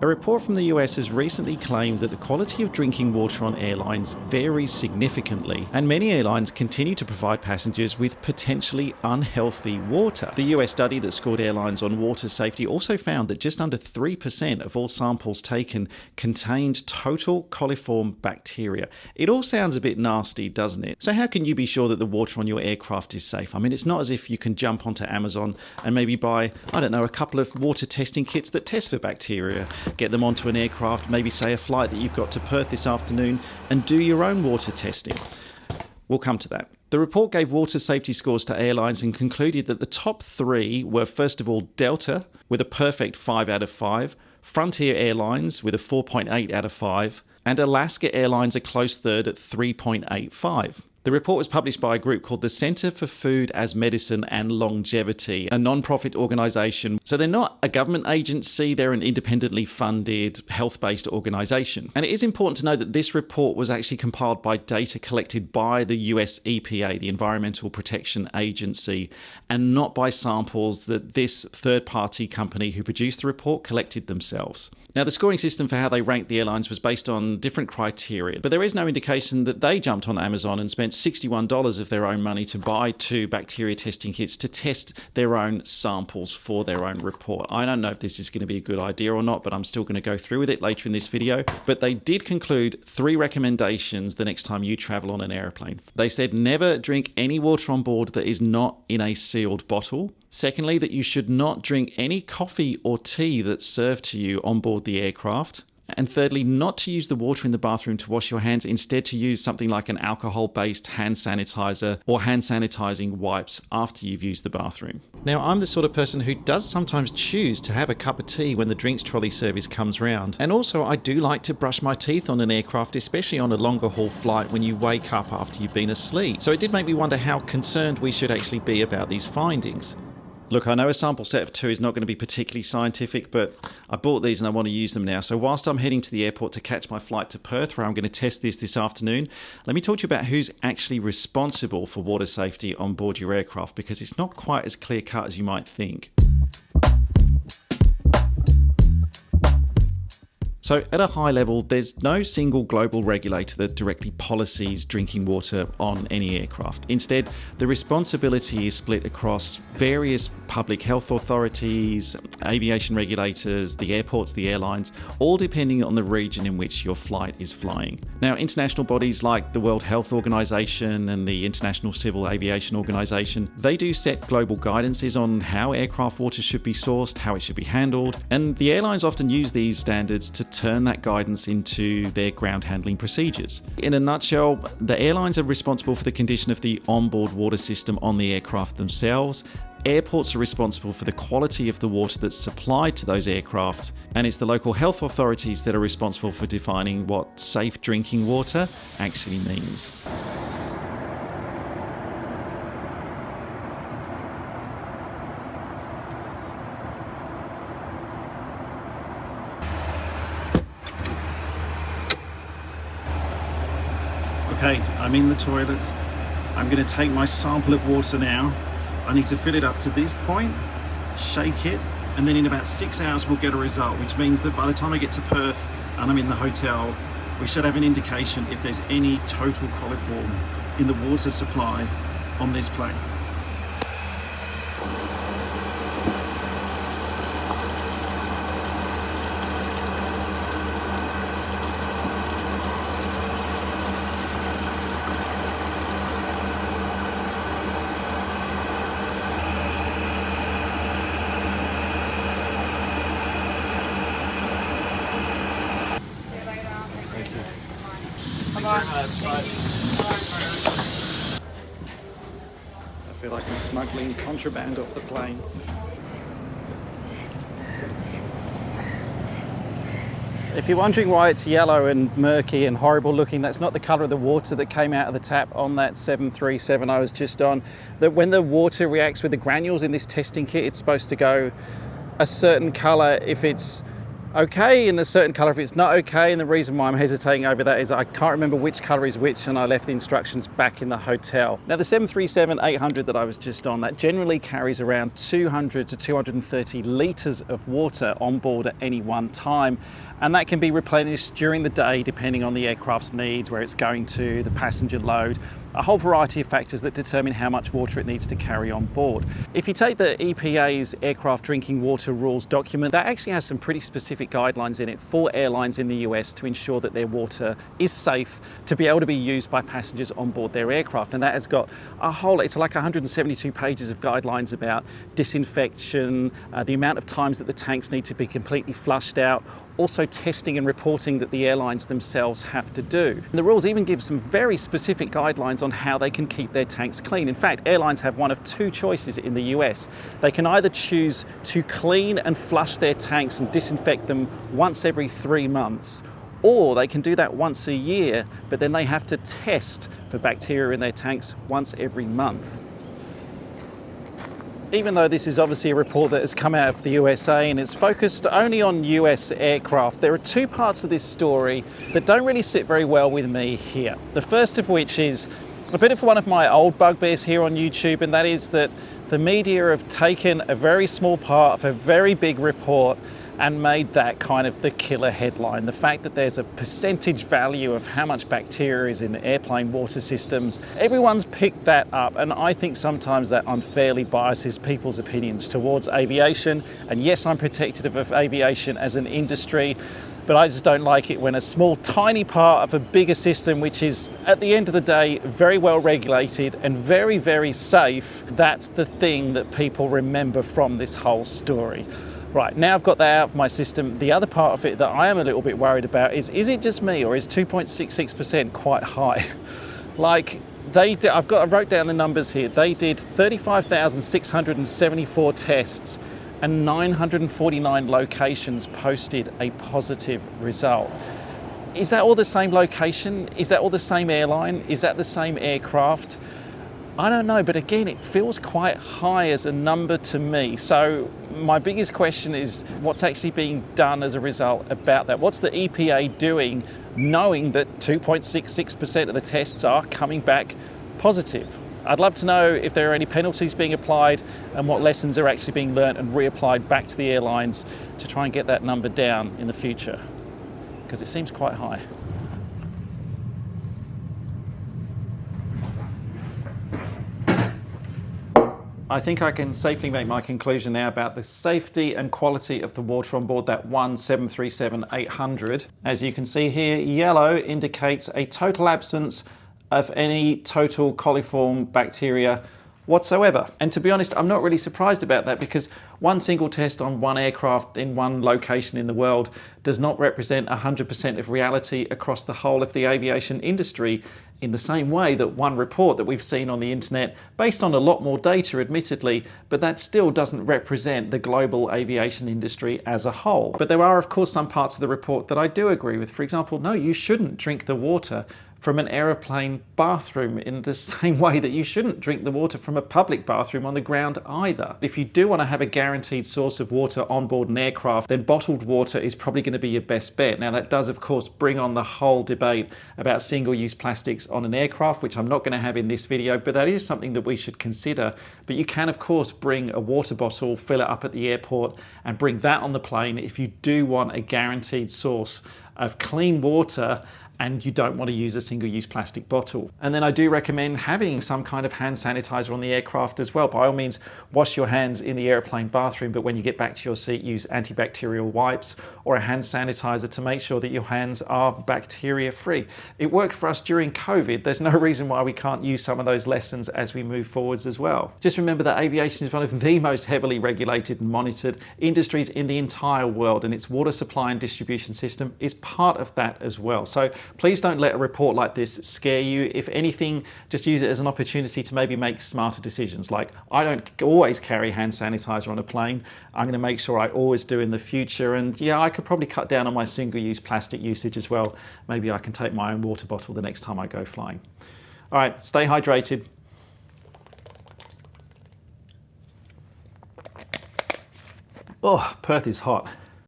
A report from the US has recently claimed that the quality of drinking water on airlines varies significantly, and many airlines continue to provide passengers with potentially unhealthy water. The US study that scored airlines on water safety also found that just under 3% of all samples taken contained total coliform bacteria. It all sounds a bit nasty, doesn't it? So how can you be sure that the water on your aircraft is safe? I mean, it's not as if you can jump onto Amazon and maybe buy, I don't know, a couple of water testing kits that test for bacteria. Get them onto an aircraft, maybe say a flight that you've got to Perth this afternoon, and do your own water testing. We'll come to that. The report gave water safety scores to airlines and concluded that the top three were, first of all, Delta with a perfect 5 out of 5, Frontier Airlines with a 4.8 out of 5, and Alaska Airlines a close third at 3.85. The report was published by a group called the Centre for Food as Medicine and Longevity, a non-profit organisation. So they're not a government agency, they're an independently funded, health-based organisation. And it is important to know that this report was actually compiled by data collected by the US EPA, the Environmental Protection Agency, and not by samples that this third-party company who produced the report collected themselves. Now, the scoring system for how they ranked the airlines was based on different criteria, but there is no indication that they jumped on Amazon and spent $61 of their own money to buy 2 bacteria testing kits to test their own samples for their own report. I don't know if this is going to be a good idea or not, but I'm still going to go through with it later in this video. But they did conclude 3 recommendations the next time you travel on an airplane. They said never drink any water on board that is not in a sealed bottle. Secondly, that you should not drink any coffee or tea that's served to you on board the aircraft. And thirdly, not to use the water in the bathroom to wash your hands, instead to use something like an alcohol-based hand sanitizer or hand sanitizing wipes after you've used the bathroom. Now, I'm the sort of person who does sometimes choose to have a cup of tea when the drinks trolley service comes round. And also, I do like to brush my teeth on an aircraft, especially on a longer haul flight when you wake up after you've been asleep. So it did make me wonder how concerned we should actually be about these findings. Look, I know a sample set of 2 is not going to be particularly scientific, but I bought these and I want to use them now. So whilst I'm heading to the airport to catch my flight to Perth, where I'm going to test this afternoon, let me talk to you about who's actually responsible for water safety on board your aircraft, because it's not quite as clear-cut as you might think. So at a high level, there's no single global regulator that directly policies drinking water on any aircraft. Instead, the responsibility is split across various public health authorities, aviation regulators, the airports, the airlines, all depending on the region in which your flight is flying. Now, international bodies like the World Health Organization and the International Civil Aviation Organization, they do set global guidances on how aircraft water should be sourced, how it should be handled, and the airlines often use these standards to turn that guidance into their ground handling procedures. In a nutshell, the airlines are responsible for the condition of the onboard water system on the aircraft themselves. Airports are responsible for the quality of the water that's supplied to those aircraft, and it's the local health authorities that are responsible for defining what safe drinking water actually means. Okay, I'm in the toilet. I'm going to take my sample of water now. I need to fill it up to this point, shake it, and then in about 6 hours we'll get a result, which means that by the time I get to Perth and I'm in the hotel, we should have an indication if there's any total coliform in the water supply on this plane. I feel like I'm smuggling contraband off the plane. If you're wondering why it's yellow and murky and horrible looking, that's not the colour of the water that came out of the tap on that 737 I was just on. That when the water reacts with the granules in this testing kit, it's supposed to go a certain colour if it's okay in a certain colour if it's not okay, and the reason why I'm hesitating over that is I can't remember which colour is which, and I left the instructions back in the hotel. Now the 737-800 that I was just on, that generally carries around 200 to 230 litres of water on board at any one time, and that can be replenished during the day depending on the aircraft's needs, where it's going to, the passenger load, a whole variety of factors that determine how much water it needs to carry on board. If you take the EPA's aircraft drinking water rules document, that actually has some pretty specific guidelines in it for airlines in the US to ensure that their water is safe to be able to be used by passengers on board their aircraft. And that has got a whole, it's like 172 pages of guidelines about disinfection, the amount of times that the tanks need to be completely flushed out, also testing and reporting that the airlines themselves have to do. And the rules even give some very specific guidelines on how they can keep their tanks clean. In fact, airlines have one of two choices in the US. They can either choose to clean and flush their tanks and disinfect them once every 3 months, or they can do that once a year, but then they have to test for bacteria in their tanks once every month. Even though this is obviously a report that has come out of the USA and it's focused only on US aircraft, there are two parts of this story that don't really sit very well with me here. The first of which is a bit of one of my old bugbears here on YouTube, and that is that the media have taken a very small part of a very big report and made that kind of the killer headline. The fact that there's a percentage value of how much bacteria is in airplane water systems. Everyone's picked that up, and I think sometimes that unfairly biases people's opinions towards aviation. And yes, I'm protective of aviation as an industry, but I just don't like it when a small, tiny part of a bigger system, which is at the end of the day very well regulated and very, very safe, that's the thing that people remember from this whole story. Right, now I've got that out of my system. The other part of it that I am a little bit worried about is it just me, or is 2.66% quite high? Like, I wrote down the numbers here. They did 35,674 tests and 949 locations posted a positive result. Is that all the same location? Is that all the same airline? Is that the same aircraft? I don't know, but again, it feels quite high as a number to me. So my biggest question is what's actually being done as a result about that? What's the EPA doing knowing that 2.66% of the tests are coming back positive? I'd love to know if there are any penalties being applied and what lessons are actually being learned and reapplied back to the airlines to try and get that number down in the future, because it seems quite high. I think I can safely make my conclusion now about the safety and quality of the water on board that 737-800. As you can see here, yellow indicates a total absence of any total coliform bacteria whatsoever. And to be honest, I'm not really surprised about that, because one single test on one aircraft in one location in the world does not represent 100% of reality across the whole of the aviation industry, in the same way that one report that we've seen on the internet, based on a lot more data admittedly, but that still doesn't represent the global aviation industry as a whole. But there are of course some parts of the report that I do agree with. For example, no, you shouldn't drink the water from an aeroplane bathroom in the same way that you shouldn't drink the water from a public bathroom on the ground either. If you do want to have a guaranteed source of water on board an aircraft, then bottled water is probably going to be your best bet. Now that does of course bring on the whole debate about single-use plastics on an aircraft, which I'm not going to have in this video, but that is something that we should consider. But you can of course bring a water bottle, fill it up at the airport and bring that on the plane if you do want a guaranteed source of clean water and you don't want to use a single-use plastic bottle. And then I do recommend having some kind of hand sanitizer on the aircraft as well. By all means, wash your hands in the airplane bathroom, but when you get back to your seat, use antibacterial wipes or a hand sanitizer to make sure that your hands are bacteria-free. It worked for us during COVID. There's no reason why we can't use some of those lessons as we move forwards as well. Just remember that aviation is one of the most heavily regulated and monitored industries in the entire world, and its water supply and distribution system is part of that as well. So please don't let a report like this scare you. If anything, just use it as an opportunity to maybe make smarter decisions. Like, I don't always carry hand sanitizer on a plane. I'm going to make sure I always do in the future. And yeah, I could probably cut down on my single-use plastic usage as well. Maybe I can take my own water bottle the next time I go flying. All right, stay hydrated. Oh, Perth is hot.